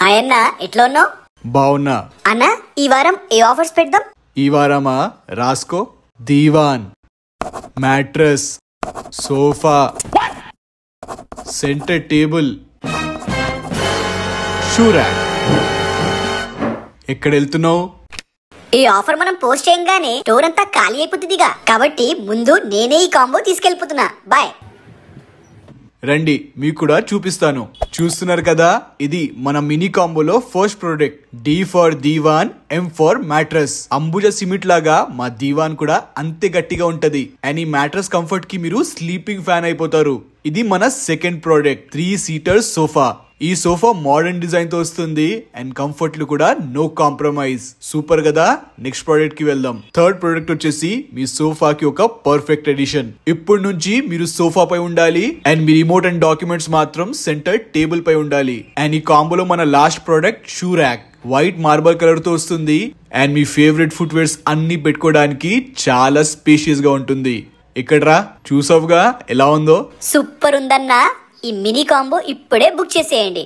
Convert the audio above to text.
Hi అన్న, ఎట్లా ఉన్నావు? బావున్నా అన్న, ఈ వారం ఏ ఆఫర్స్ పెడదాం? ఈ వారమా రాసుకో. Dewan, mattress, sofa, centre table, shoe rack. ఎక్కడ వెళ్తున్నావు? ఈ ఆఫర్ మనం పోస్ట్ చేయంగానే స్టోర్ అంతా ఖాళీ అయిపోతుందిగా, కాబట్టి ముందు నేనే ఈ కాంబో తీసుకెళ్ళిపోతున్నా. బాయ్. రండి, మీకు కూడా చూపిస్తాను. చూస్తున్నారు కదా, ఇది మన మినీ కాంబోలో first product. D for divan, M for mattress. Ambuja cement లాగా మా దీవాన్ కూడా అంతే గట్టిగా ఉంటది. అండ్ ఈ మ్యాట్రస్ కంఫర్ట్ కి మీరు స్లీపింగ్ ఫ్యాన్ అయిపోతారు. ఇది మన సెకండ్ ప్రోడక్ట్, 3 సీటర్ సోఫా. ఈ సోఫా మోడర్న్ డిజైన్ తో వస్తుంది అండ్ కంఫర్ట్ లో కూడా నో కాంప్రమైజ్. సూపర్ కదా. నెక్స్ట్ ప్రోడక్ట్ కి వెళ్దాం. థర్డ్ ప్రోడక్ట్ వచ్చేసి మీ సోఫా కి ఒక పర్ఫెక్ట్ ఎడిషన్. ఇప్పటి నుంచి మీరు సోఫా పై ఉండాలి అండ్ మీ రిమోట్ అండ్ డాక్యుమెంట్స్ మాత్రం సెంటర్ టేబుల్ పై ఉండాలి. అండ్ ఈ కాంబోలో మన last product shoe rack. White marble colour తో వస్తుంది అండ్ మీ ఫేవరెట్ ఫుట్ వేర్స్ అన్ని పెట్టుకోవడానికి చాలా స్పేషియస్ గా ఉంటుంది. ఇక్కడ్రా, చూసావుగా ఎలా ఉందో? సూపర్ ఉందన్నా. ఈ మినీ కాంబో ఇప్పుడే బుక్ చేసేయండి.